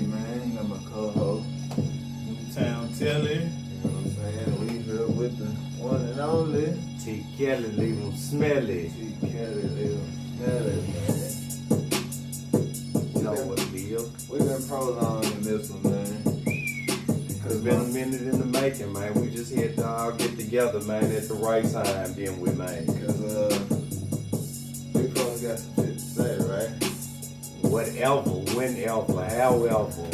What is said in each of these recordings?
man. Got my co-host, Newtowntv. you know what I'm saying? We here with the one and only T.Kelley, leave them smelly. T.Kelley, little smelly, man. You know what it is. We've been prolonging this one, man. It's been a minute in the making, man. We just had to all get together, man, at the right time, didn't we, man? Because we probably got some shit to say, right? Whatever, whenever, however.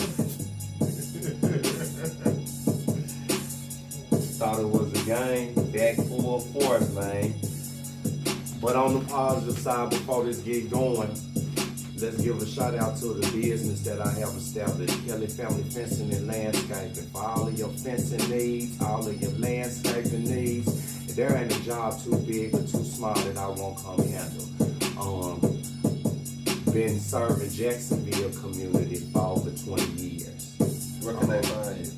Thought it was a game, back full force, man. But on the positive side, before this get going, let's give a shout out to the business that I have established, Kelley Family Fencing and Landscaping. For all of your fencing needs, all of your landscaping needs, if there ain't a job too big or too small that I won't come handle. Been serving Jacksonville community for over 20 years. Where can they find you?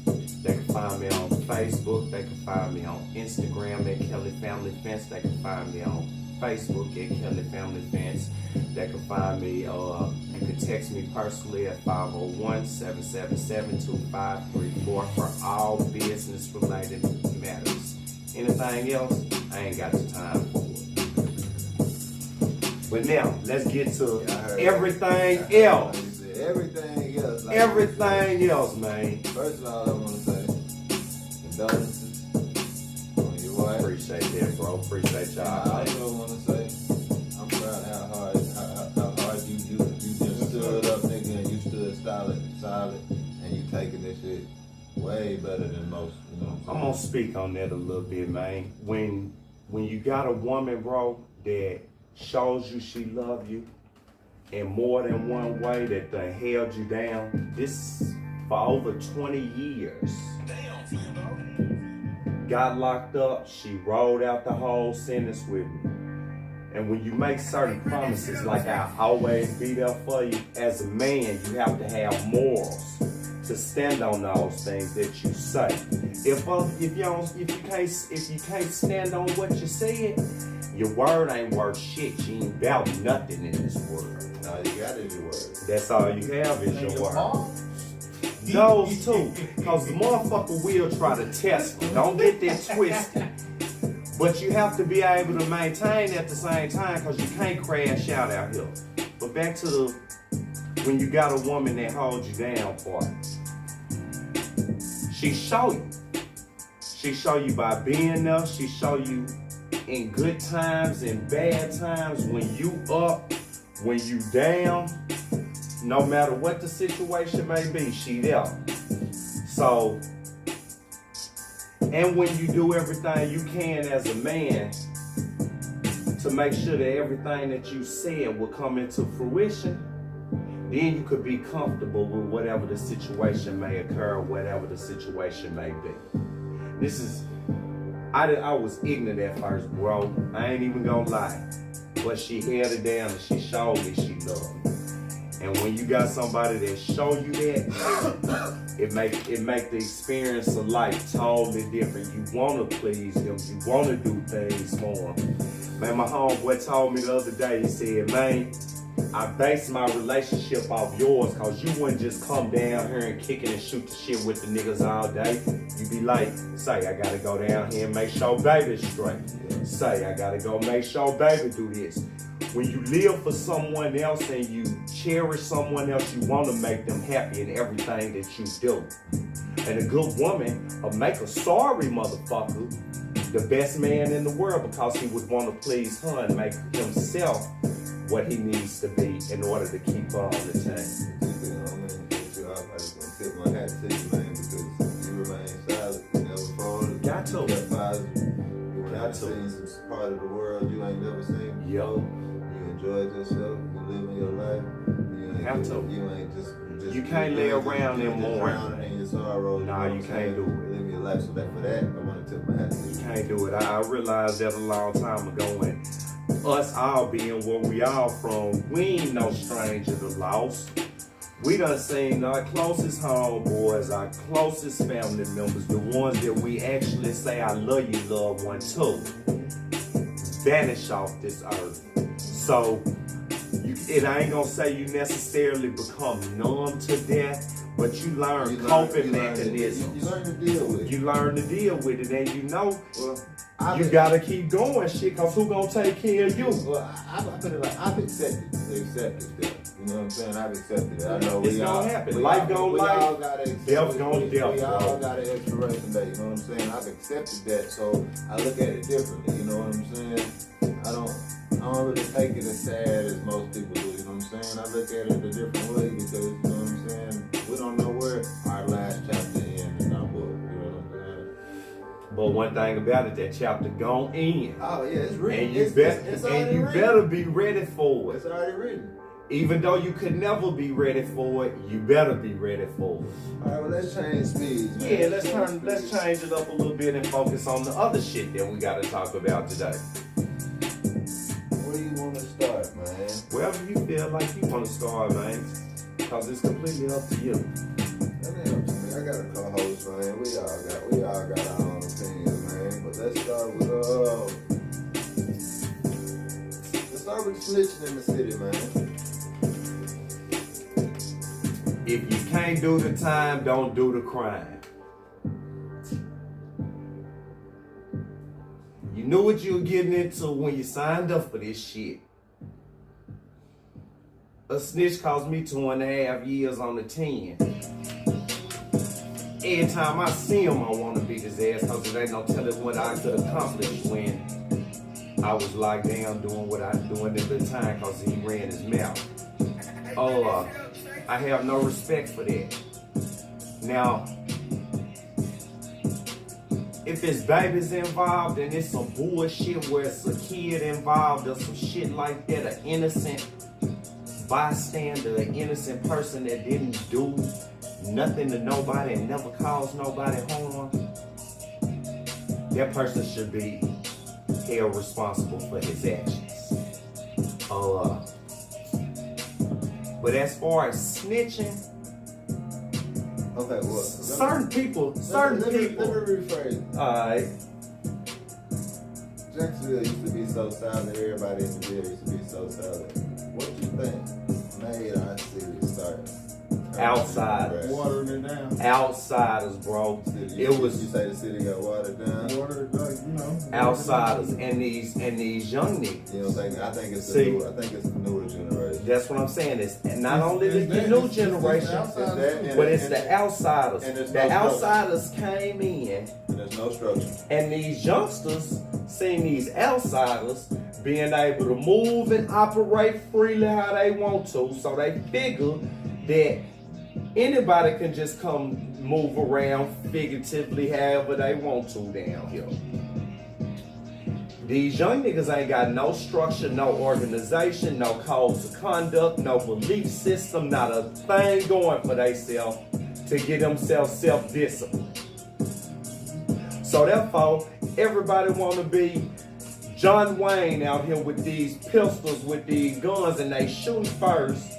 They can find me on Facebook. They can find me on Instagram at Kelley Family Fence. They can find me on Facebook at Kelley Family Fence. They can find me, you can text me personally at 501-777-2534 for all business related matters. Anything else, I ain't got the time for it. But now, let's get to everything else. Everything else. Like Everything else, man. First of all, I want to say condolences on your wife. Appreciate that, bro. Appreciate I y'all. also want to say I'm proud how hard you just stood up, nigga, and you stood solid, and you taking this shit way better than most. You know what I'm saying? I'm gonna speak on that a little bit, man. When you got a woman, bro, that shows you she love you in more than one way, that they held you down, this for over 20 years. Got locked up, she rolled out the whole sentence with me. And when you make certain promises, like I always be there for you, as a man, you have to have morals to stand on those things that you say. If you can't stand on what you said, your word ain't worth shit. You ain't about nothing in this world. All you got is your word. That's all you have is your word. Those two, cause the motherfucker will try to test you. Don't get that twisted. But you have to be able to maintain at the same time, cause you can't crash out here. But back to when you got a woman that holds you down for it. She show you. She show you by being there. She show you in good times and bad times, when you up, when you down, no matter what the situation may be, she there. So, and when you do everything you can as a man to make sure that everything that you said will come into fruition, then you could be comfortable with whatever the situation may occur, whatever the situation may be. This is, I was ignorant at first, bro. I ain't even gonna lie. But she held it down and she showed me she loved me. And when you got somebody that show you that, it make the experience of life totally different. You wanna please them, you wanna do things for them. Man, my homeboy told me the other day, he said, man, I base my relationship off yours, cause you wouldn't just come down here and kick it and shoot the shit with the niggas all day. You be like, say, I gotta go down here and make sure baby's straight. Say, I gotta go make sure baby do this. When you live for someone else and you cherish someone else, you wanna make them happy in everything that you do. And a good woman will make a sorry motherfucker the best man in the world, because he would wanna please her and make himself what he needs to be in order to keep her on the team. I just want to tip my hat to you, man, because you remain solid, you never folded. Got to. You got positive. You went out seen some part of the world you ain't never seen before. Yo. You enjoyed yourself. You living your life. You ain't just you can't lay around and mourn. In your sorrow. Nah, you can't do it. Living your life. So for that, I want to tip my hat to you. You can't do it. I realized that a long time ago, when us all being where we all from, we ain't no stranger to loss. We done seen our closest homeboys, our closest family members, the ones that we actually say I love you, loved one too, vanish off this earth. So, I ain't gonna say you necessarily become numb to death, But you learn coping mechanisms. You learn to deal with it. You learn to deal with it, and you know Well, you gotta keep going, shit, cause who gonna take care of you? Well, I put it like I've accepted that. You know what I'm saying? I've accepted it. I know It's gonna happen. Life gonna life. Death gonna death. We all got an expiration date. You know what I'm saying? I've accepted that, so I look at it differently. You know what I'm saying? I don't really take it as sad as most people do. You know what I'm saying? I look at it a different way because you know what I'm saying. We don't know where our last chapter ends in our book. You know what I'm saying? But one thing about it, that chapter gon' end. Oh yeah, it's written. And you better be ready for it. It's already written. Even though you could never be ready for it, you better be ready for it. All right, well, let's change speeds, man. Yeah, let's change it up a little bit and focus on the other shit that we gotta talk about today. Where do you want to start, man? Wherever you feel like you want to start, man. Because it's completely up to you. That ain't up to me. I got a co-host, man. We all got our own opinions, man. But let's start with snitching in the city, man. If you can't do the time, don't do the crime. You knew what you were getting into when you signed up for this shit. A snitch cost me 2.5 years on the 10. Every time I see him, I want to beat his ass because there ain't no telling what I could accomplish when I was locked down doing what I was doing at the time because he ran his mouth. I have no respect for that. Now, if it's babies involved and it's some bullshit where it's a kid involved or some shit like that, an innocent bystander, an innocent person that didn't do nothing to nobody and never caused nobody harm, that person should be held responsible for his actions. But as far as snitching, okay, well, certain people. Let me rephrase. Alright. Jacksonville used to be so silent. Everybody in the jail used to be so silent. What do you think made our city start? Outsiders. Watering it down. Outsiders, bro. You say the city got watered down. Water, you know. Outsiders and these young niggas. You know, I think it's the newer generation. That's what I'm saying. It's not only the new generation, but it's the outsiders. The outsiders came in, and there's no structure. and these youngsters seeing these outsiders being able to move and operate freely how they want to, so they figure that anybody can just come move around figuratively however they want to down here. These young niggas ain't got no structure, no organization, no codes of conduct, no belief system, not a thing going for themselves to get themselves self-discipline. So therefore, everybody want to be John Wayne out here with these pistols, with these guns, and they shooting first.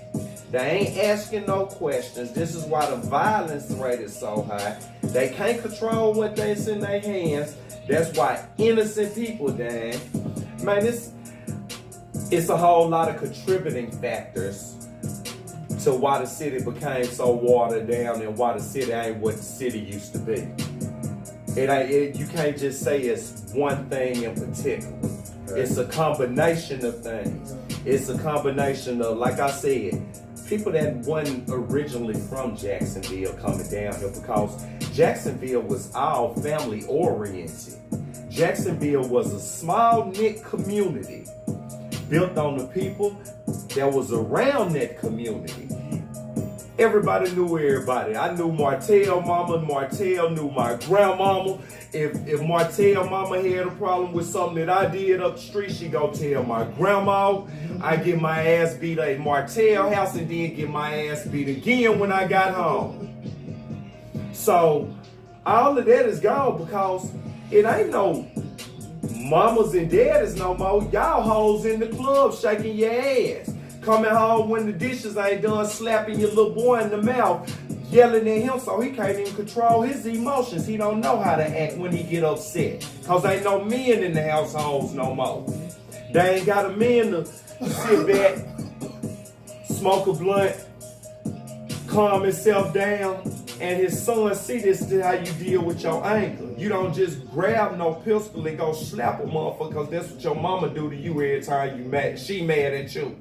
They ain't asking no questions. This is why the violence rate is so high. They can't control what that's in their hands. That's why innocent people dying. Man, it's a whole lot of contributing factors to why the city became so watered down and why the city ain't what the city used to be. You can't just say it's one thing in particular. It's a combination of things. It's a combination of, like I said, people that wasn't originally from Jacksonville coming down here, because Jacksonville was all family oriented. Jacksonville was a small knit community built on the people that was around that community. Everybody knew everybody. I knew Martell mama, Martell knew my grandmama. If Martell mama had a problem with something that I did up the street, she go tell my grandma. I get my ass beat at Martell house and then get my ass beat again when I got home. So all of that is gone because it ain't no mamas and daddies no more. Y'all hoes in the club shaking your ass. Coming home when the dishes ain't done, slapping your little boy in the mouth, yelling at him so he can't even control his emotions. He don't know how to act when he get upset. Cause ain't no men in the households no more. They ain't got a man to sit back, smoke a blunt, calm himself down, and his son see this is how you deal with your anger. You don't just grab no pistol and go slap a motherfucker, because that's what your mama do to you every time you mad. She mad at you.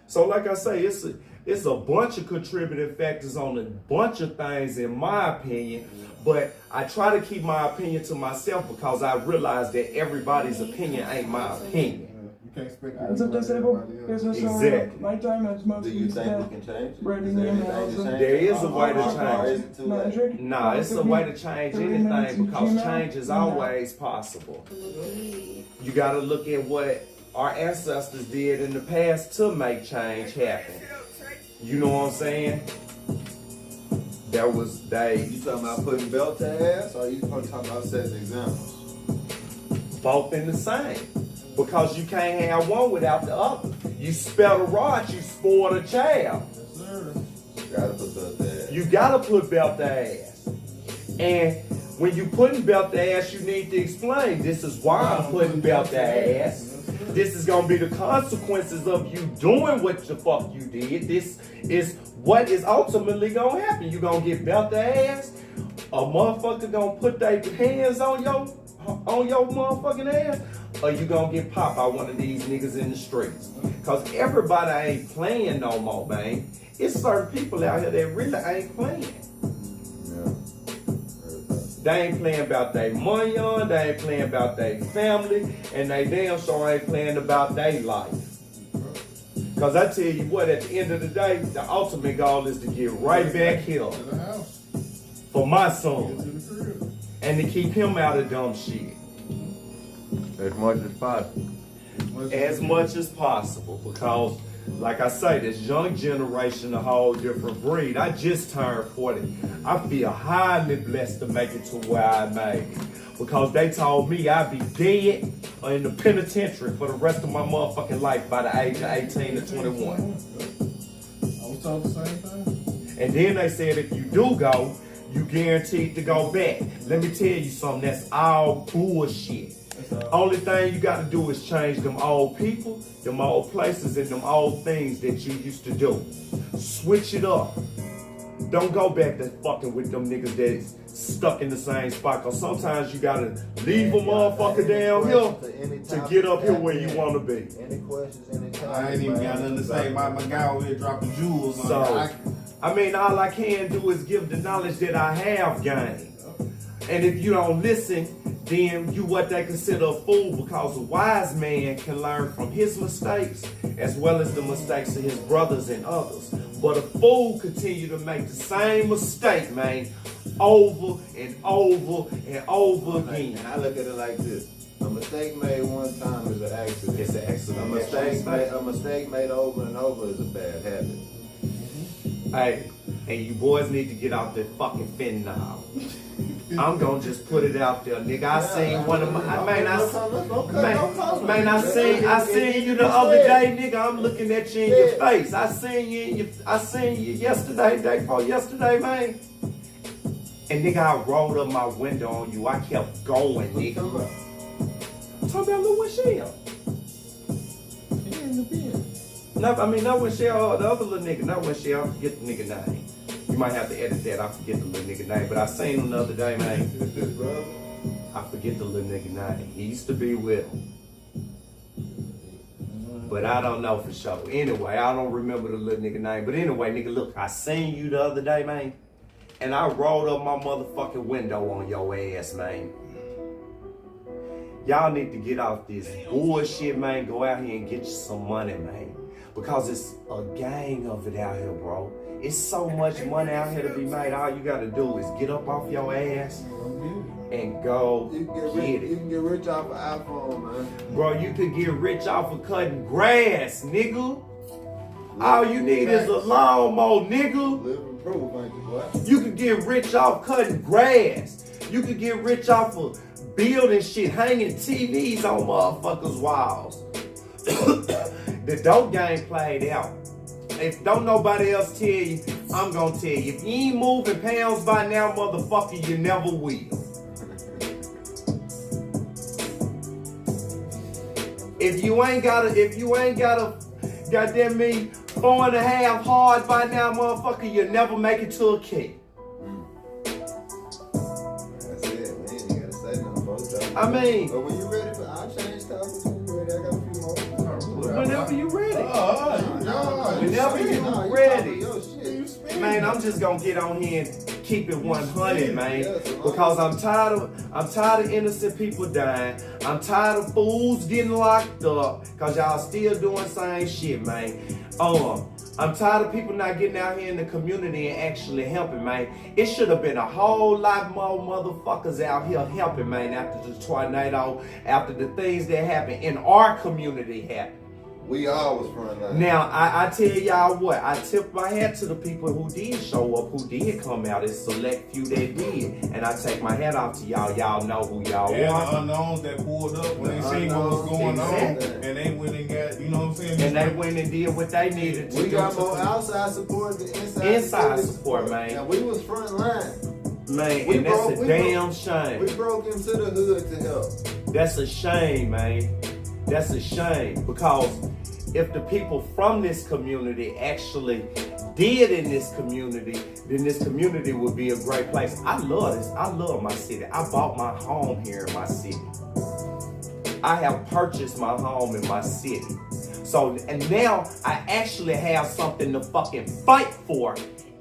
So like I say, it's a bunch of contributing factors on a bunch of things in my opinion, but I try to keep my opinion to myself because I realize that everybody's opinion ain't my opinion. You can't expect Exactly. Do you think we can change it? There is a way to change it. Nah, it's a way to change anything because change is always possible. You gotta look at what our ancestors did in the past to make change happen. You know what I'm saying? That was they. You talking about putting belt to ass, or you talking about setting examples? Both in the same. Because you can't have one without the other. You spell the rod, you spoil the child. Yes, sir. You gotta put belt to ass. You gotta put belt to ass. And when you putting belt to ass, you need to explain, this is why I'm putting belt to ass. This is gonna be the consequences of you doing what the fuck you did. This is what is ultimately gonna happen. You gonna get belt to ass. A motherfucker gonna put their hands on your motherfucking ass, or you gonna get popped by one of these niggas in the streets. Cause everybody ain't playing no more, man. It's certain people out here that really ain't playing. They ain't playing about their money on, they ain't playing about their family, and they damn sure ain't playing about their life. Cause I tell you what, at the end of the day, the ultimate goal is to get right back here for my son. And to keep him out of dumb shit. As much as possible. As much as possible, because like I say, this young generation a whole different breed. I just turned 40. I feel highly blessed to make it to where I made it. Because they told me I'd be dead or in the penitentiary for the rest of my motherfucking life by the age of 18 to 21. I was told the same thing. And then they said if you do go, you guaranteed to go back. Let me tell you something, that's all bullshit. Only thing you got to do is change them old people, them old places, and them old things that you used to do. Switch it up. Don't go back to fucking with them niggas that's stuck in the same spot. Cause sometimes you gotta leave a motherfucker down here to get up here where you wanna be. Any questions, any time? I ain't even got nothing to say about my guy over here dropping jewels on So, I mean, all I can do is give the knowledge that I have gained. And if you don't listen, then you what they consider a fool, because a wise man can learn from his mistakes as well as the mistakes of his brothers and others. But a fool continue to make the same mistake, man, over and over and over again. I look at it like this. A mistake made one time is an accident. It's an accident. A mistake made over and over is a bad habit. Hey, and you boys need to get out that fucking fentanyl. I'm gonna just put it out there, nigga. I seen one of my, I seen you the other day, nigga. I'm looking at you in your face. I seen you yesterday, day before yesterday, man. And nigga, I rolled up my window on you. I kept going, nigga. I'm talking about Lil Winchell. No, I mean, not Winchell, the other little nigga, not Winchell. I forget the nigga name. You might have to edit that. I forget the little nigga name, but I seen him the other day, man. I forget the little nigga name. He used to be with him, but I don't know for sure. Anyway, I don't remember the little nigga name. But anyway, nigga, look, I seen you the other day, man, and I rolled up my motherfucking window on your ass, man. Y'all need to get off this bullshit, man. Go out here and get you some money, man. Because it's a gang of it out here, bro. It's so much money out here to be made. All you gotta do is get up off your ass and go get it. You can get rich off an iPhone, man. Bro, you could get rich off of cutting grass, nigga. All you need is a lawnmower, nigga. Living proof, ain't you, boy? You could get rich off cutting grass. You could get rich off of building shit, hanging TVs on motherfuckers' walls. The dope game played out. If don't nobody else tell you, I'm gonna tell you. If you ain't moving pounds by now, motherfucker, you never will. If you ain't got a goddamn me 4.5 hard by now, motherfucker, you'll never make it to a key. That's it, man. You gotta say nothing, folks. I mean, but when you ready for, I'll change topics when you ready. I got a few more. whenever you ready. Whenever you ready. Man, I'm just gonna get on here and keep it 100, man. Because I'm tired of innocent people dying. I'm tired of fools getting locked up. Cause y'all still doing same shit, man. I'm tired of people not getting out here in the community and actually helping, man. It should have been a whole lot more motherfuckers out here helping, man, after the tornado, after the things that happened in our community happened. We always front line. Now, I tell y'all what, I tip my hat to the people who did show up, who did come out, a select few that did. And I take my hat off to y'all. Y'all know who y'all are. The unknowns that pulled up when they seen what was going on. And they went and got, you know what I'm saying? And they went and did what they needed to do. We got more outside support than inside support, man. And we was front line. Man, and that's a damn shame. We broke into the hood to help. That's a shame, man. That's a shame, because if the people from this community actually did in this community, then this community would be a great place. I love this. I love my city. I bought my home here in my city. I have purchased my home in my city. So, and now I actually have something to fucking fight for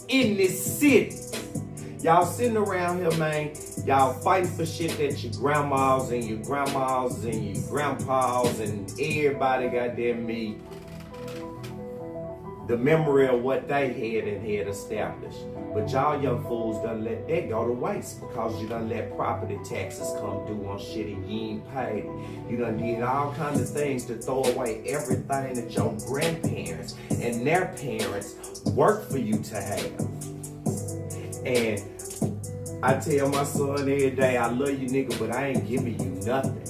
in this city. Y'all sitting around here, man, y'all fighting for shit that your grandmas and your grandmas and your grandpas and everybody goddamn me, the memory of what they had established. But y'all young fools done let that go to waste, because you done let property taxes come due on shit and you ain't paid it. You done did all kinds of things to throw away everything that your grandparents and their parents worked for you to have. And I tell my son every day, I love you, nigga, but I ain't giving you nothing.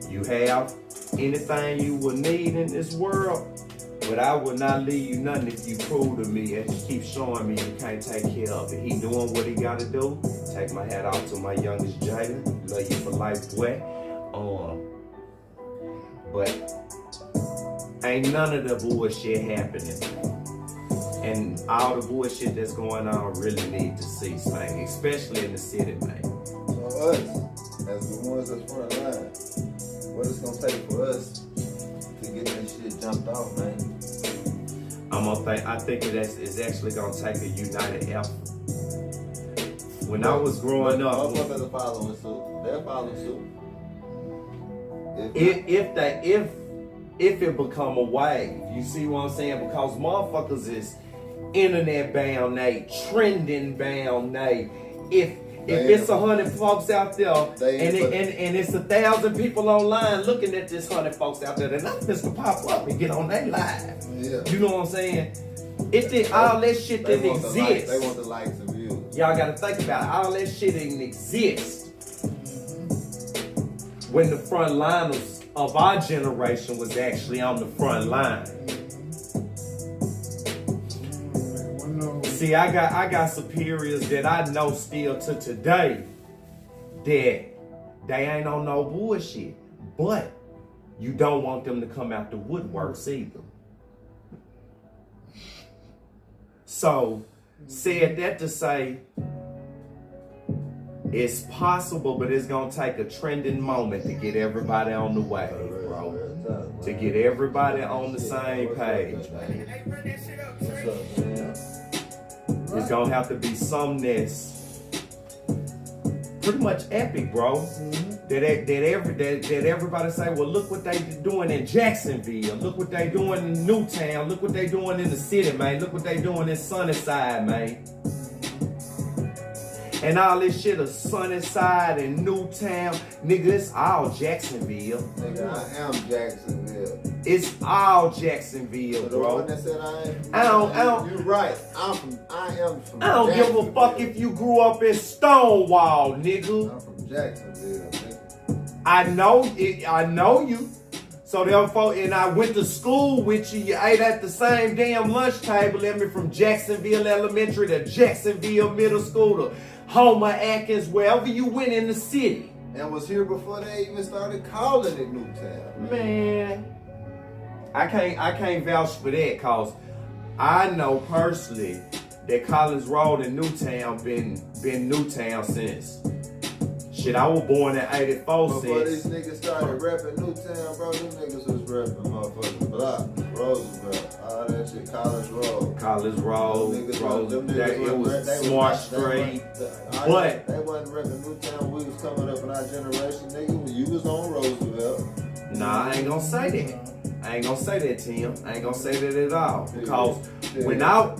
You have anything you will need in this world, but I will not leave you nothing if you prove to me and you keep showing me you can't take care of it. He doing what he gotta do. Take my hat off to my youngest Jalen. Love you for life, boy. But ain't none of the bullshit happening. And all the bullshit that's going on really need to cease, man, especially in the city, man. So us, as the ones that's front line, what it's gonna take for us to get this shit jumped off, man? I think it's actually gonna take a united effort. When I was growing up, motherfuckers are following suit. They're following suit. If it become a wave, you see what I'm saying? Because motherfuckers is internet bound, trending bound, if it's 100 folks out there and it's 1,000 people online looking at this 100 folks out there, then I'm just gonna pop up and get on their live. Yeah. You know what I'm saying? All that shit didn't exist. They want the likes and views. Y'all gotta think about it. All that shit didn't exist when the front liners of our generation was actually on the front line. See, I got superiors that I know still to today that they ain't on no bullshit, but you don't want them to come out the woodworks either. So, said that to say, it's possible, but it's gonna take a trending moment to get everybody on the wave, bro. To get everybody on the same page, man. It's gonna have to be something that's pretty much epic, bro. That everybody say, well, look what they doing in Jacksonville. Look what they doing in Newtown. Look what they doing in the city, man. Look what they doing in Sunnyside, man. And all this shit of Sunnyside and Newtown, nigga, it's all Jacksonville. Nigga, I am Jacksonville. It's all Jacksonville, so bro. The one that said I don't. You're right. I am from I don't give a fuck if you grew up in Stonewall, nigga. I'm from Jacksonville, nigga. I know you. So therefore, and I went to school with you. You ate at the same damn lunch table. Let me from Jacksonville Elementary to Jacksonville Middle School to Homer Atkins, wherever you went in the city. And was here before they even started calling it Newtown. Man, I can't vouch for that, cause I know personally that Collins Road in Newtown been Newtown since. Shit, I was born in 84 Before these niggas started rapping Newtown, bro, them niggas was rapping motherfucking Block, Roosevelt, all that shit, Collins Road. Collins Road, it was Smart Street. But they wasn't rapping Newtown. We was coming up in our generation, nigga. You was on Roosevelt. Nah, I ain't gonna say that. I ain't gonna say that, Tim. I ain't gonna say that at all. Because when I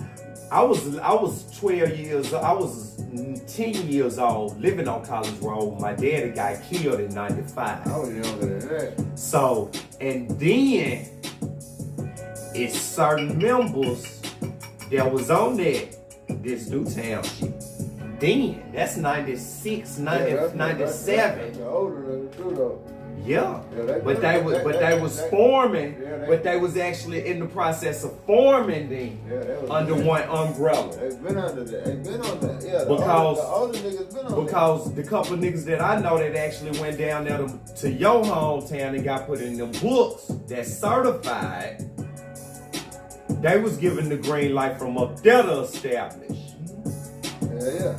was 12 years, I was 10 years old living on Collins Road. My daddy got killed in 95. I was younger than that. So, and then it's certain members that was on this Newtown shit. Then, that's 96, 97. That's older than the two though. Yeah, but they was forming, but they was actually in the process of forming them under one umbrella. They've been under that. They've been on that. Yeah, the older niggas been on that. Because the couple of niggas that I know that actually went down there to your hometown and got put in them books that's certified, they was given the green light from up there to establish. Yeah.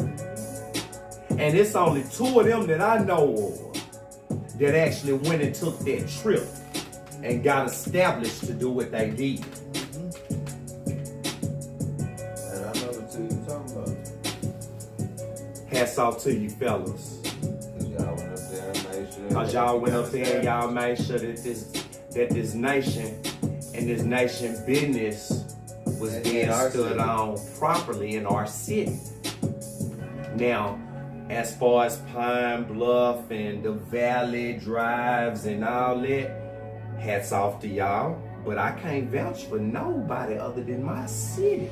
And it's only 2 of them that I know of that actually went and took that trip and got established to do what they did. And I know the 2 you talking about. Hats off to you fellas. Cause y'all went up there and y'all made sure that this nation and this nation business was being stood on properly in our city. Now, as far as Pine Bluff and the Valley Drives and all that, hats off to y'all. But I can't vouch for nobody other than my city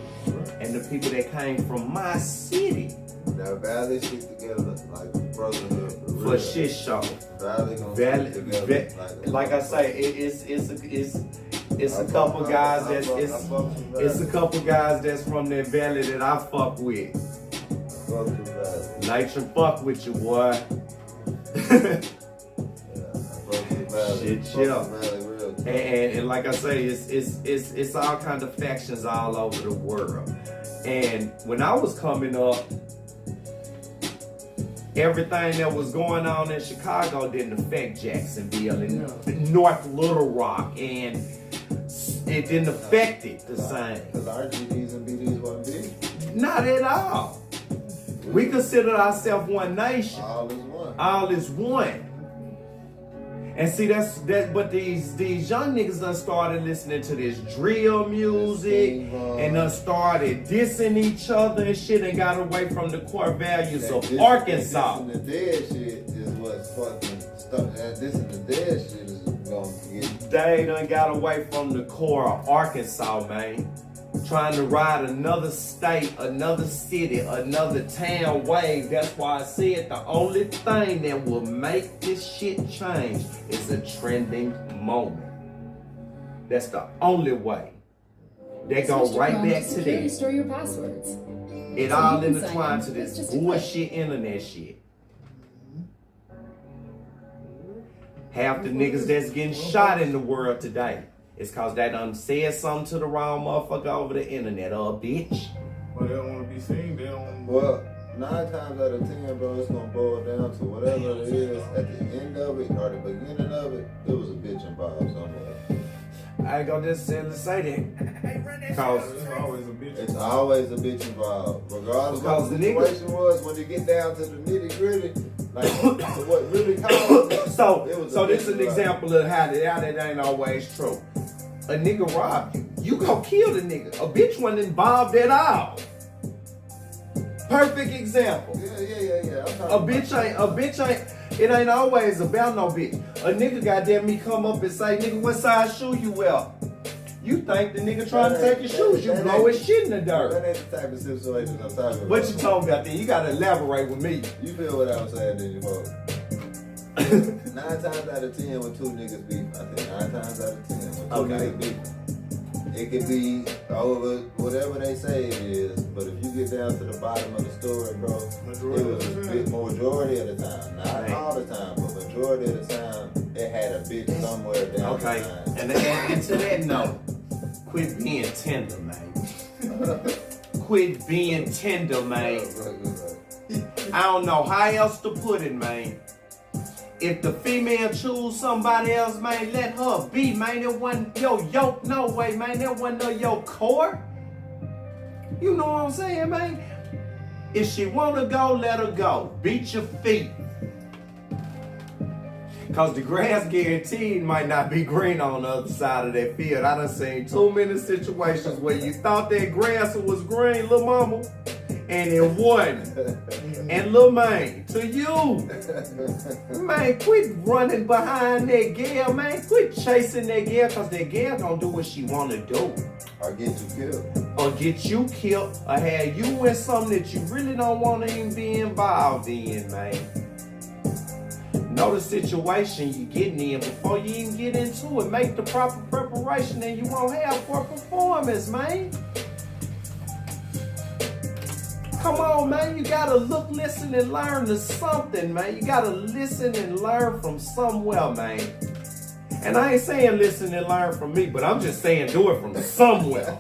and the people that came from my city. Now Valley stick together like brotherhood for shit show. Valley, like I say, it's a couple guys that's from that valley that I fuck with. Nature fuck with you, boy. Shit, chill. And like I say, it's all kinds of factions all over the world. And when I was coming up, everything that was going on in Chicago didn't affect Jacksonville and North Little Rock, and it didn't affect it the same. Because RGDs and BDs wasn't big? Not at all. We considered ourselves one nation. All is one. All is one. And see, but these young niggas done started listening to this drill music and done started dissing each other and shit and got away from the core values of Arkansas. Dissing the dead shit is what's fucking stuck. Dissing the dead shit is gonna get. They done got away from the core of Arkansas, man. Trying to ride another state, another city, another town wave. That's why I said the only thing that will make this shit change is a trending moment. That's the only way. They go right back to that. Store your passwords. It all intertwined to this bullshit internet shit. Half the niggas that's getting shot in the world today, it's cause they done said something to the wrong motherfucker over the internet, bitch. Well, they don't want to be seen. They don't. Well, 9 times out of 10, bro, it's gonna boil down to whatever it is at the end of it or the beginning of it. It was a bitch involved somewhere. I ain't gonna necessarily say that. Cause It's always a bitch. It's always a bitch involved, regardless Because of what the the situation was. When you get down to the nitty gritty, like what really caused it. So this is an example of how that ain't always true. A nigga robbed you. You gon' kill the nigga. A bitch wasn't involved at all. Perfect example. Yeah. A bitch ain't, it ain't always about no bitch. A nigga goddamn me come up and say, nigga, what size shoe you wear? You think the nigga trying to take your shoes, you blow his shit in the dirt. That ain't the type of situation I'm talking about. What you talking about then? You gotta elaborate with me. You feel what I'm saying, did you, folks? 9 times out of 10 when 2 niggas beef, I think 9 times out of 10 when 2 niggas beef, it could be over whatever they say it is, but if you get down to the bottom of the story, bro, it was a bit majority of the time, not all the time, but majority of the time, it had a bitch somewhere down Okay, the line. and to that note, quit being tender, man. Quit being tender, man. I don't know how else to put it, man. If the female choose somebody else, man, let her be, man. It wasn't your yoke, no way, man. That wasn't no your core. You know what I'm saying, man? If she wanna go, let her go. Beat your feet. Cause the grass guaranteed might not be green on the other side of that field. I done seen too many situations where you thought that grass was green, little mama, and it wasn't. And little man, to you, man, quit running behind that girl, man. Quit chasing that girl, cause that girl gonna do what she wanna do. Or get you killed. Or get you killed, or have you in something that you really don't wanna even be involved in, man. Know the situation you're getting in before you even get into it. Make the proper preparation and you won't have poor performance, man. Come on, man. You gotta look, listen, and learn to something, man. You gotta listen and learn from somewhere, man. And I ain't saying listen and learn from me, but I'm just saying do it from somewhere.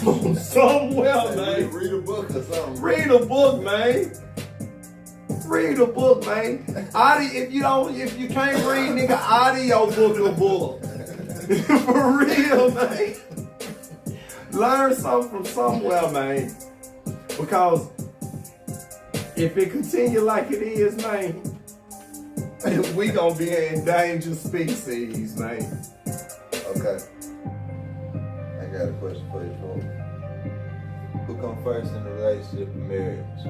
From somewhere, man. Read a book or something. Read a book, man. Read a book, man. If you can't read, nigga, audio book a book. For real, man. Learn something from somewhere, man. Because if it continue like it is, man, we gonna be an endangered species, man. Okay. I got a question for you, folks. Who come first in the relationship and marriage?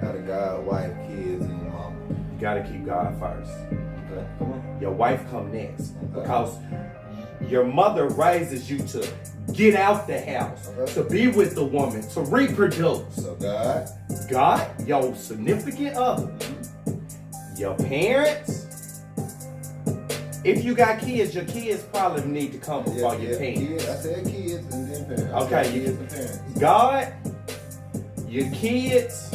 Got a God, wife, kids, and your mama. You gotta keep God first. Okay, come on. Your wife come next. Because your mother raises you to get out the house, to be with the woman, to reproduce. So God. God, your significant other, your parents. If you got kids, your kids probably need to come before your parents. Kids. I said kids and then parents. Okay, kids and parents. God, your kids,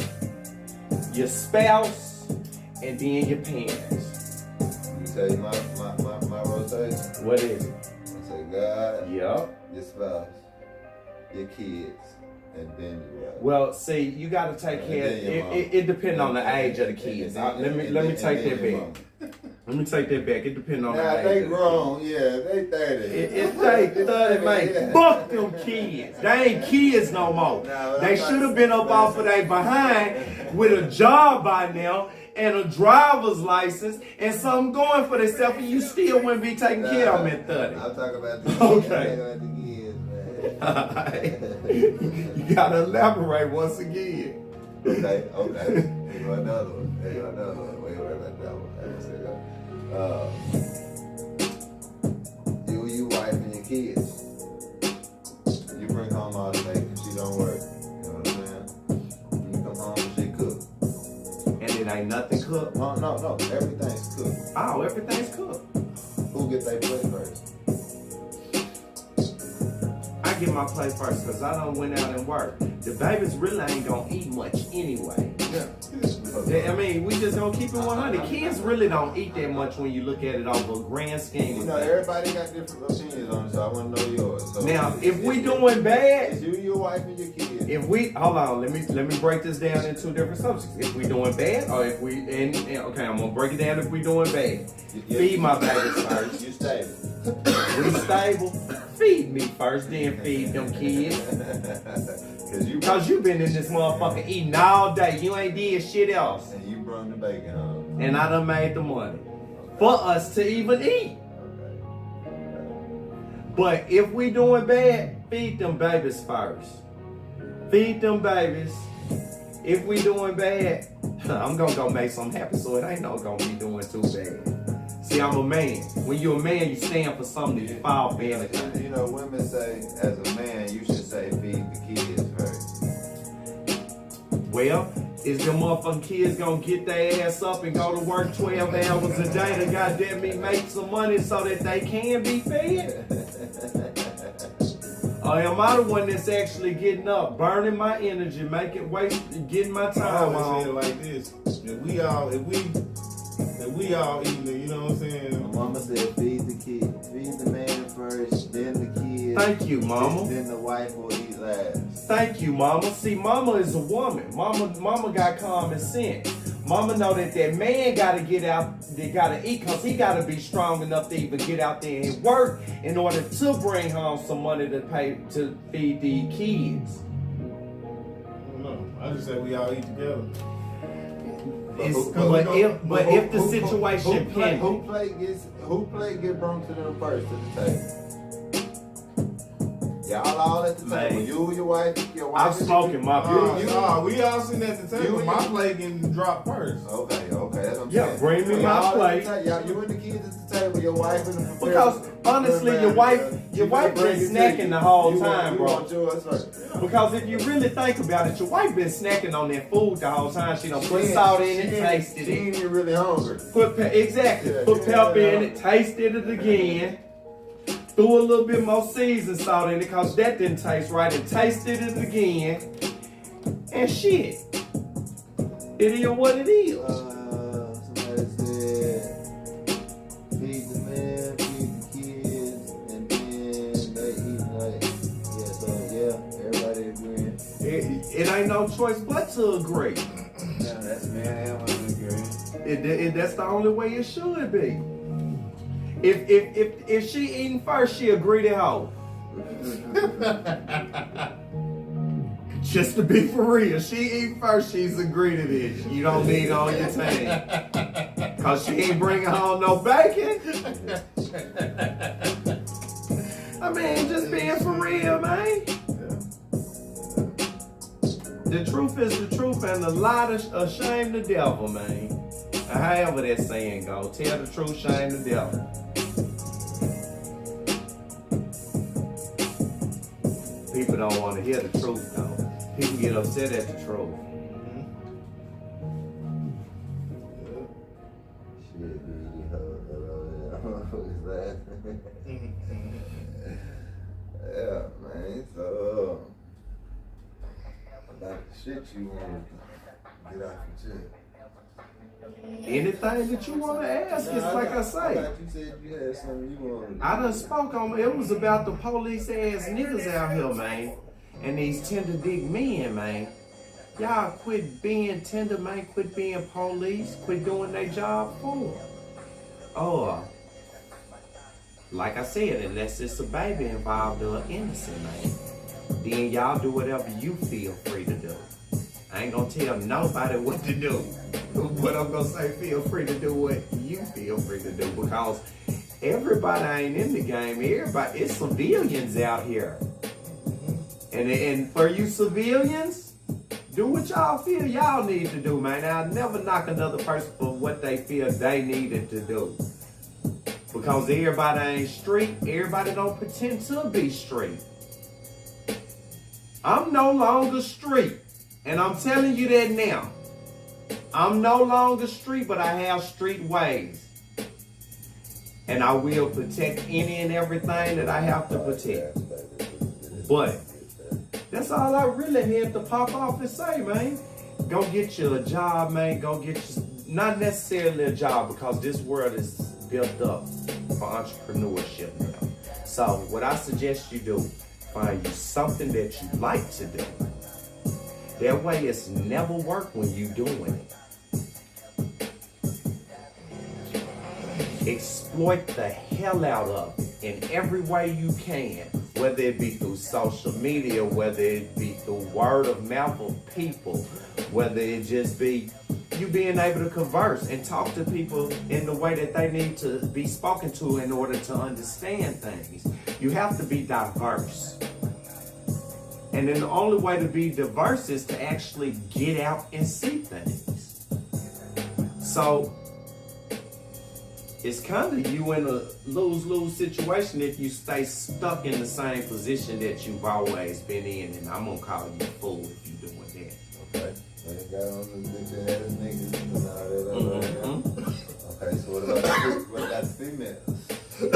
your spouse, and then your parents. Let me tell you my rotation. What is it? I say God, Yep. your spouse, your kids, and then your wife. Well, see, you got to take care. It depends on the age of the kids. Let me take that back. Let me take that back. It depends on the age. They grown, yeah, they 30. It take 30, man. Fuck them kids. They ain't kids no more. They should have been up off of their behind with a job by now and a driver's license and something going for themselves, and you still wouldn't be taking care of them at 30. I'm talking about the kids. Okay. I'm talking about the kids, man. You gotta elaborate once again. Okay. Here go another one. Wait, like that one. You wife and your kids. You bring home all the bacon, she don't work. You know what I'm saying? You come home and she cook. And it ain't nothing cooked? No, everything's cooked. Oh, everything's cooked. Who get their plate first? I get my plate first because I done went out and worked. The babies really ain't gonna eat much anyway. Yeah. I mean, we just gonna keep it 100. Kids really don't eat that much when you look at it over a grand scheme. You know, everybody got different opinions on it, so I want to know yours. So Now, if we doing bad, it's you, your wife, and your kids. if we hold on, let me break this down into different subjects. If we doing bad, or if we okay, I'm gonna break it down. If we doing bad, feed my babies first. You stable. We stable. Feed me first, then feed them kids. Cause you been in this motherfucker eating all day. You ain't did shit else. And you brought the bacon home. And I done made the money for us to even eat. But if we doing bad, feed them babies first. Feed them babies. If we doing bad, I'm gonna go make something happen, so it ain't no gonna be doing too bad. See, I'm a man. When you're a man, you stand for something that you fall for anything. You know, women say, as a man, you should say feed the kids first. Well, is the motherfucking kids gonna get their ass up and go to work 12 hours a day to goddamn me make some money so that they can be fed? Or am I the one that's actually getting up, burning my energy, getting my time I always say it on? like this: if that we all eating it, you know what I'm saying? My mama said feed the kid, feed the man first, then the kid. Thank you, mama. Then the wife will eat last. Thank you, mama. See, mama is a woman. Mama got common sense. Mama know that man gotta get out, they gotta eat, cause he gotta be strong enough to even get out there and work in order to bring home some money to pay to feed the kids. No, I just said we all eat together. But if the situation pending, who play get brought to them first to the table? Y'all all at the table. Man. You, your wife. I'm smoking my beauty. We all sitting at the table. My plate getting dropped first. Okay, that's what I'm Yeah, saying. bring me So my y'all plate. Y'all, you and the kids at the table. Your wife and the Because honestly, your wife been snacking the whole time, bro. Because if you really think about it, your wife been snacking on that food the whole time. She done put salt in it, tasted She it. ain't even really hungry. Put pepper in it, tasted it again. Threw a little bit more seasoned salt in it because that didn't taste right, and tasted it again. And shit. It is what it is. Somebody said feed the man, feed the kids, and then they eat like, yeah, so yeah, everybody agreeing. It ain't no choice but to agree. Yeah, that's man and woman agreeing. That's the only way it should be. If she eating first, she agree to hoe. Just to be for real, she eat first, she's agree to this. You don't need it on your team. Cause she ain't bringing home no bacon. I mean, just being for real, man. The truth is the truth, and the lie to shame the devil, man. However that saying go, tell the truth, shame the devil. People don't want to hear the truth, though. People get upset at the truth. Shit, who's that? Yeah, man. So, about the shit you want to get off your chest. Anything that you want to ask, it's like I I say. thought you said you had something you wanted to I done spoke on it. Was about the police ass niggas out here, man. And these tender dick men, man. Y'all quit being tender, man. Quit being police. Quit doing their job for them. Oh, like I said, unless it's a baby involved or innocent, man, then y'all do whatever you feel free to do. I ain't gonna tell nobody what to do. But I'm gonna say feel free to do what you feel free to do, because everybody ain't in the game. Everybody, it's civilians out here. And for you civilians, do what y'all feel y'all need to do, man. I'll never knock another person for what they feel they needed to do. Because everybody ain't street, everybody don't pretend to be street. I'm no longer street. And I'm telling you that now. I'm no longer street, but I have street ways. And I will protect any and everything that I have to protect. But that's all I really had to pop off and say, man. Go get you a job, man. Go get you, not necessarily a job, because this world is built up for entrepreneurship now. So what I suggest you do, find you something that you like to do. That way it's never work when you doing it. Exploit the hell out of it in every way you can, whether it be through social media, whether it be through word of mouth of people, whether it just be you being able to converse and talk to people in the way that they need to be spoken to in order to understand things. You have to be diverse. And then the only way to be diverse is to actually get out and see things. So it's kind of you in a lose-lose situation if you stay stuck in the same position that you've always been in. And I'm gonna call you a fool if you're doing that. Okay. They got on the bitch ass niggas and all that. Okay, so what about the females? You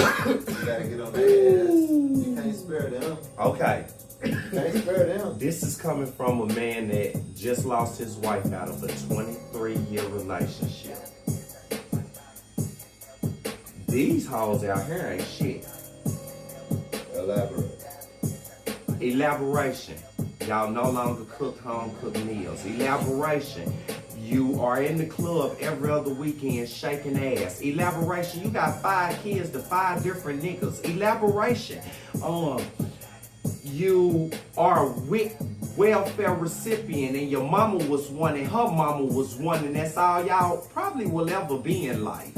gotta get on their ass. You can't spare them. Okay. You can't spare them. This is coming from a man that just lost his wife out of a 23-year relationship. These hoes out here ain't shit. Elaborate. Elaboration. Y'all no longer cook home cooked meals. Elaboration. You are in the club every other weekend shaking ass. Elaboration. You got 5 kids to 5 different niggas. Elaboration. You are with welfare recipient and your mama was one and her mama was one, and that's all y'all probably will ever be in life.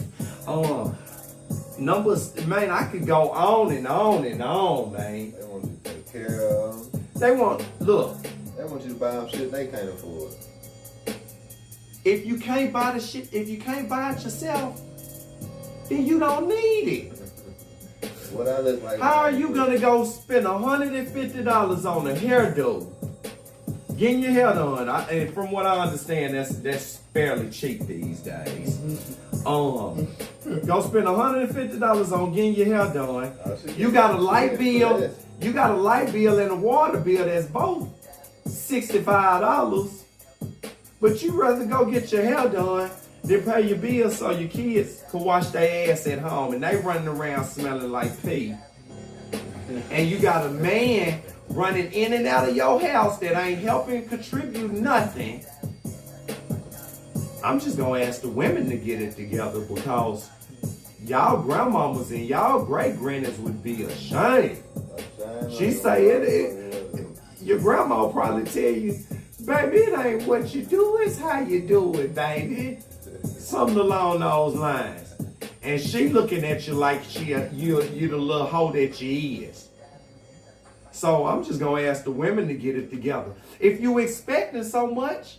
Numbers, man, I could go on and on and on, man. They want you to take care of them. They want you to buy them shit they can't afford. if you can't buy the shit, if you can't buy it yourself, then you don't need it. What I look like. How are you gonna go spend $150 on a hairdo? Getting your hair done, and from what I understand, that's fairly cheap these days. Go spend $150 on getting your hair done. You got a light bill. You got a light bill and a water bill that's both $65. But you rather go get your hair done than pay your bills so your kids can wash their ass at home and they running around smelling like pee. And you got a man running in and out of your house that ain't helping contribute nothing. I'm just gonna ask the women to get it together, because y'all grandmamas and y'all great grannies would be ashamed. She say your grandma will probably tell you, baby, it ain't what you do, it's how you do it, baby. Something along those lines. And she looking at you like you the little hoe that you is. So I'm just gonna ask the women to get it together. If you expecting so much,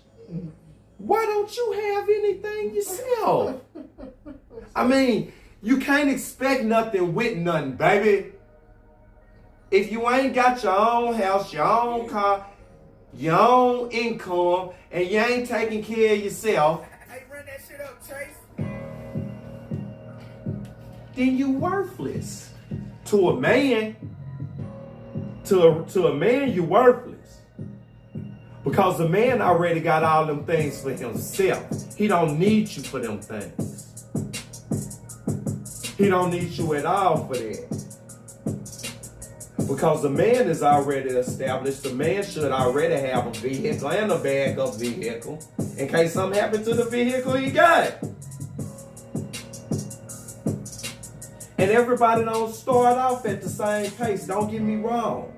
why don't you have anything yourself? I mean, you can't expect nothing with nothing, baby. If you ain't got your own house, your own car, your own income, and you ain't taking care of yourself, Hey, run that shit up, Chase. then you worthless. To a man, to a man, you worthless. Because the man already got all them things for himself. He don't need you for them things. He don't need you at all for that. Because the man is already established. The man should already have a vehicle and a backup vehicle. In case something happened to the vehicle he got. And everybody don't start off at the same pace. Don't get me wrong.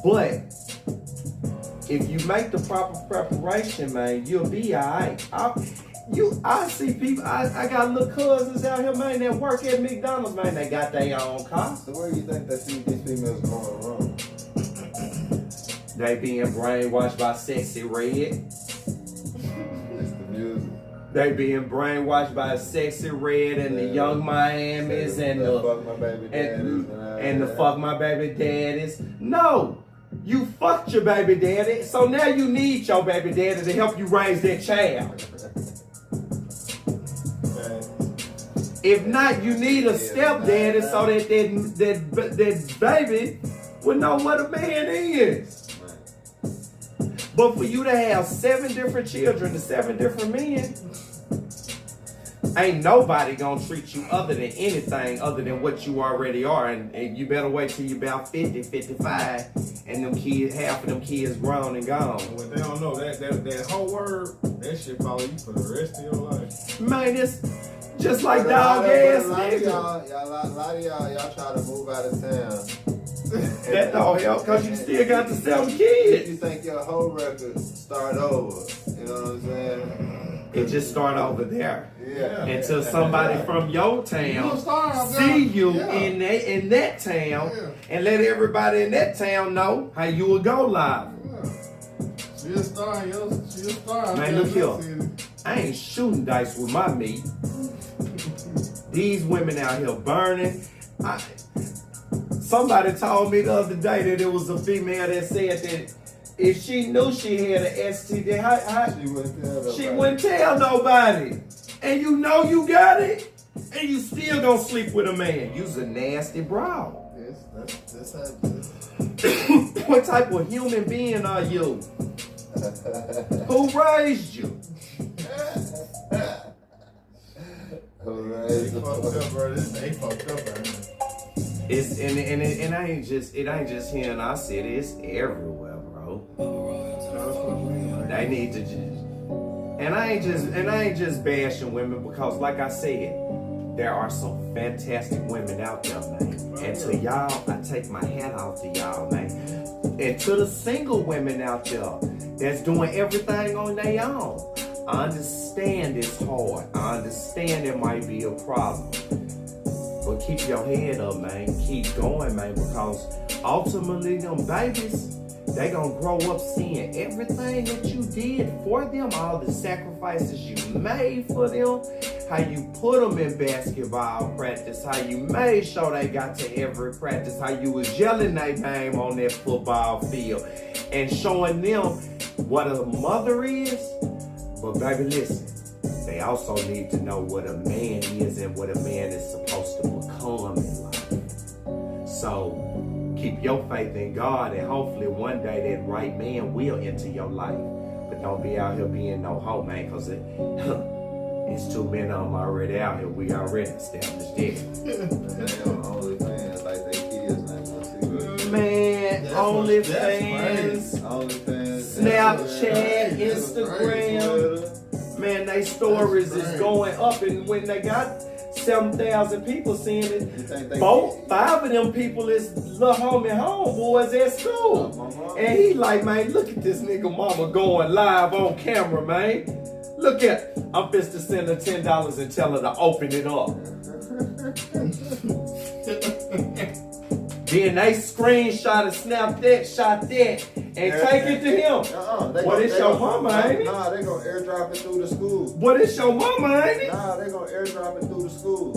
But if you make the proper preparation, man, you'll be all right. I see people, I got little cousins out here, man, that work at McDonald's, man, they got their own car. So where do you think that these females going wrong? They being brainwashed by Sexy Red. It's the music. They being brainwashed by Sexy Red and the Young Miamis and the Fuck My Baby Daddies and the Fuck My Baby Daddies. No, you fucked your baby daddy, so now you need your baby daddy to help you raise that child. If not, you need a stepdaddy so that baby will know what a man is. But for you to have 7 different children to 7 different men, ain't nobody gonna treat you other than anything other than what you already are. And you better wait till you about 50, 55, and them kids, half of them kids grown and gone. What they don't know, that whole word, that shit follow you for the rest of your life. Man, it's just like dog ass A lot nigga. of y'all try to move out of town. That don't help, because you still got the 7 You kids. think your whole record start over. You know what I'm saying? It just start over there. Yeah. Until somebody from your town see you in that town and let everybody in that town know how you will go live. She'll star, she'll star. Man, look here. I ain't shooting dice with my meat. These women out here burning. Somebody told me the other day that it was a female that said that if she knew she had an STD, she wouldn't tell nobody. And you know you got it, and you still gonna sleep with a man. You's a nasty broad. Yes, that's how it is. What type of human being are you? Who raised you? They fucked up, bro. They fucked up, bro. It's and it ain't just here and I said it's everywhere, bro. They need to just and I ain't just bashing women because like I said, there are some fantastic women out there, man. And to y'all, I take my hat off to y'all, man. And to the single women out there that's doing everything on their own. I understand it's hard. I understand it might be a problem. But keep your head up, man. Keep going, man, because ultimately them babies, they gonna grow up seeing everything that you did for them, all the sacrifices you made for them, how you put them in basketball practice, how you made sure they got to every practice, how you was yelling their name on that football field and showing them what a mother is. But baby, listen, they also need to know what a man is and what a man is supposed to become in life. So keep your faith in God and hopefully one day that right man will enter your life. But don't be out here being no hoe, man, because it's too many of them already out here. We already established it. They on OnlyFans like they kids now. Man, OnlyFans, Snapchat, Instagram. Man, they stories is going up, and when they got 7,000 people seeing it, 5 of them people is little homie homeboys at school. And he like, man, look at this nigga mama going live on camera, man. Look at, I'm supposed to send her $10 and tell her to open it up. Then they screenshot and snap that, shot that, and take it to him. What is your mama, ain't it? Nah, they gonna airdrop it through the school. What is your mama, ain't it? Nah, they gonna airdrop it through the school.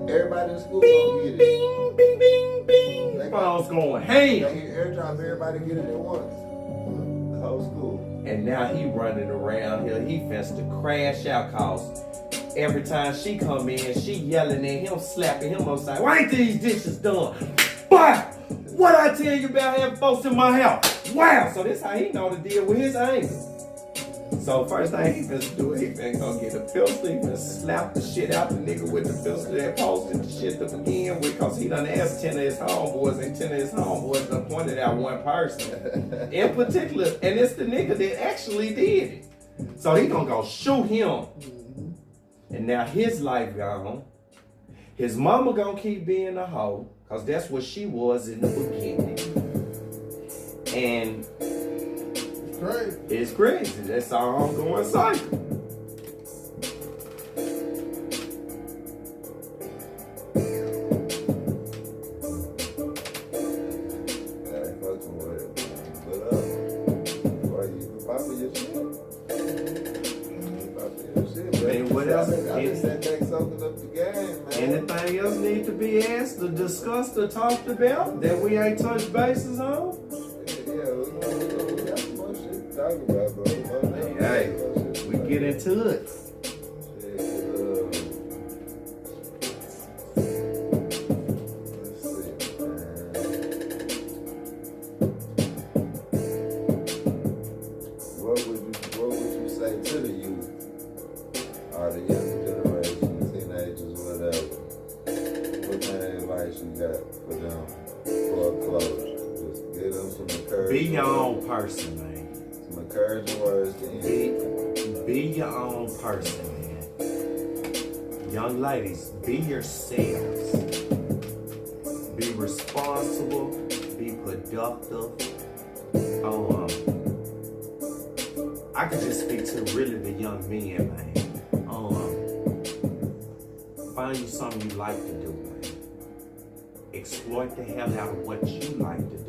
Everybody in the school Bing, gonna get it. bing, bing, bing, bing. They Phone's going They ham. can airdrop everybody get it at once. The whole school. And now he running around here. He fence to crash out cause every time she come in, she yelling at him, slapping him upside. Why ain't these dishes done? Wow! What I tell you about having folks in my house? Wow! So this how he know to deal with his anger. So first thing he finna do, he finna go get a pistol. He finna slap the shit out the nigga with the pistol that posted the shit to begin with, cause he done asked 10 of his homeboys, and 10 of his homeboys done pointed out one person in particular, and it's the nigga that actually did it. So he gonna go shoot him. And now his life gone. His mama gonna keep being a hoe, cause that's what she was in the beginning. And it's crazy. That's our ongoing cycle. Anything else need to be asked or discussed or talked about that we ain't touched bases on? We got some more shit to talk about, bro. Hey, we get into it. What would you say to the youth or the younger generation, teenagers, whatever? What kind of advice you got for them for a closure? Just give them some encouragement. Be your own person, man. Some encouraging words to end. Be your own person, man. Young ladies, be yourselves. Be responsible. Be productive. I could just speak to really the young men, man. Find you something you like to do, man. Exploit the hell out of what you like to do.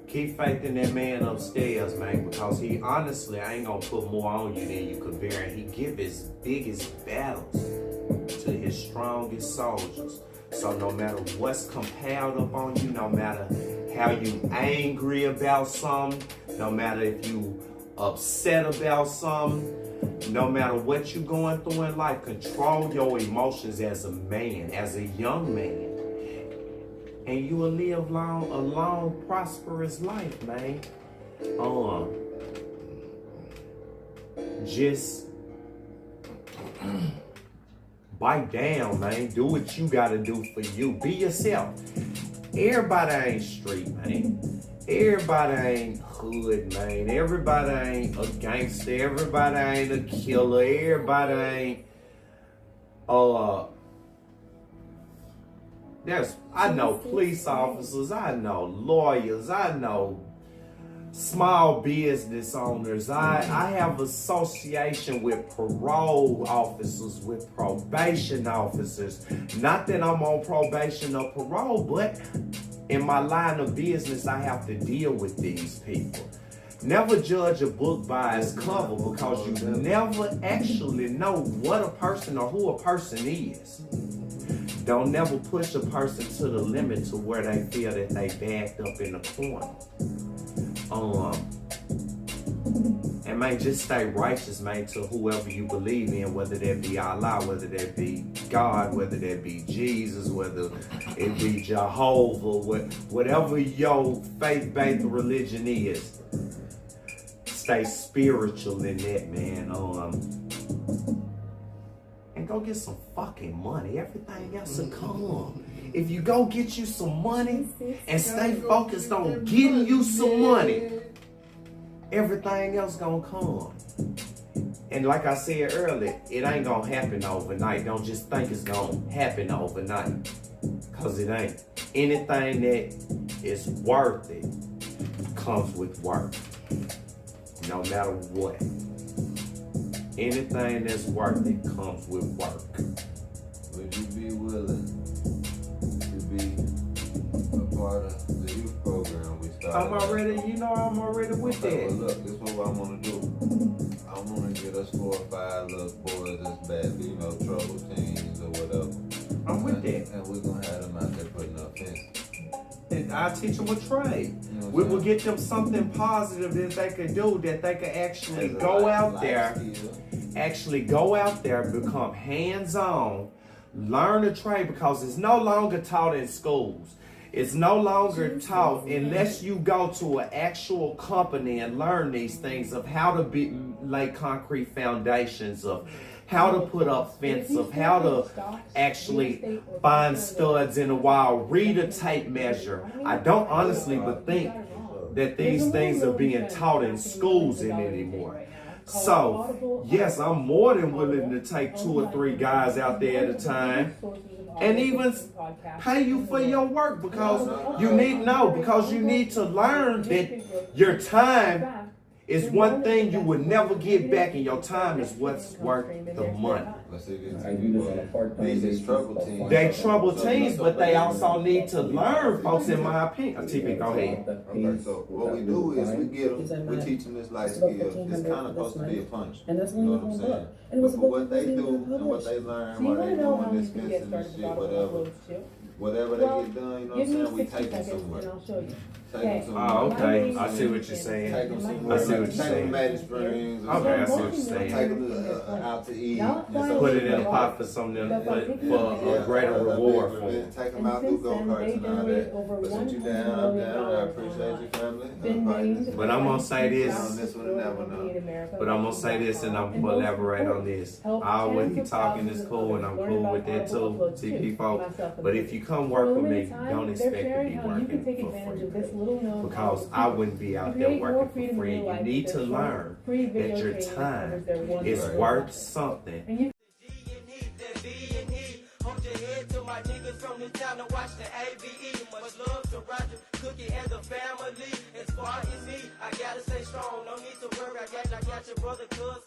Keep faith in that man upstairs, man, because he honestly, I ain't gonna put more on you than you could bear. And he give his biggest battles to his strongest soldiers. So no matter what's compiled up on you, no matter how you angry about something, no matter if you upset about something, no matter what you're going through in life, control your emotions as a man, as a young man. And you will live a long, prosperous life, man. Just Bite down, man. Do what you gotta do for you. Be yourself. Everybody ain't street, man. Everybody ain't hood, man. Everybody ain't a gangster. Everybody ain't a killer. Everybody ain't I know police officers, I know lawyers, I know small business owners. I have association with parole officers, with probation officers. Not that I'm on probation or parole, but in my line of business, I have to deal with these people. Never judge a book by its cover, because you never actually know what a person or who a person is. Don't never push a person to the limit to where they feel that they backed up in the corner. And man, just stay righteous, man, to whoever you believe in, whether that be Allah, whether that be God, whether that be Jesus, whether it be Jehovah, whatever your faith-based religion is. Stay spiritual in that, man. And go get some fucking money. Everything else will come. If you go get you some money and stay focused on getting you some money, everything else gonna come. And like I said earlier, it ain't gonna happen overnight. Don't just think it's gonna happen overnight, cause it ain't. Anything that is worth it comes with work, no matter what. Anything that's worth it comes with work. Would you be willing to be a part of the youth program we started? I'm already with Okay, that. well, look, this is what I want to do. I want to get us 4 or 5 little boys that's bad, trouble teens or whatever. I'm with that. And we're going to have them out there putting up fences. And I'll teach them a trade. You know We will what get them something positive that they could do, that they could actually As a go out life there, become hands-on, learn a trade, because it's no longer taught in schools. It's no longer taught unless you go to an actual company and learn these things of how to lay concrete foundations, of how to put up fence, of how to actually find studs in a wall, read a tape measure. I don't honestly but think that these things are being taught in schools anymore. So, yes, I'm more than willing to take 2 or 3 guys out there at a time and even pay you for your work, because you need to learn that your time is one thing you will never get back, and your time is what's worth the money. Let's see these is trouble teens. They trouble teens, but they also need to learn, folks, in my opinion. TP, go ahead. Okay, so what we do is we teach them this life skill. It's kind of supposed to be a punch. You know what I'm saying? But for what they do and what they learn while they doing this fencing and shit, whatever they get done, you know what I'm saying? We take them somewhere. Oh, okay. I see what you're saying. Take them somewhere. I see what you're Take them saying. to Magic Springs. Okay, I see what you're Take saying. them out to eat. Put it in a pot for something, for a greater reward for them. Take them out, do go-karts and all that. But since you down, I'm down. I appreciate your family. But I'm gonna say this. On this one, never know. But I'm gonna say this, and I'm gonna elaborate on this. All when he talking is cool, and I'm cool with that too, TP folks. But if you come work with me, don't expect to be working for free, because I wouldn't be out there working for free. You need to learn that your time is worth something. Hold your head to my niggas from this town to watch the ABE. Much love to Roger, Cookie, and the family. As far as me, I gotta stay strong. No need to worry, I got your brother, cuz.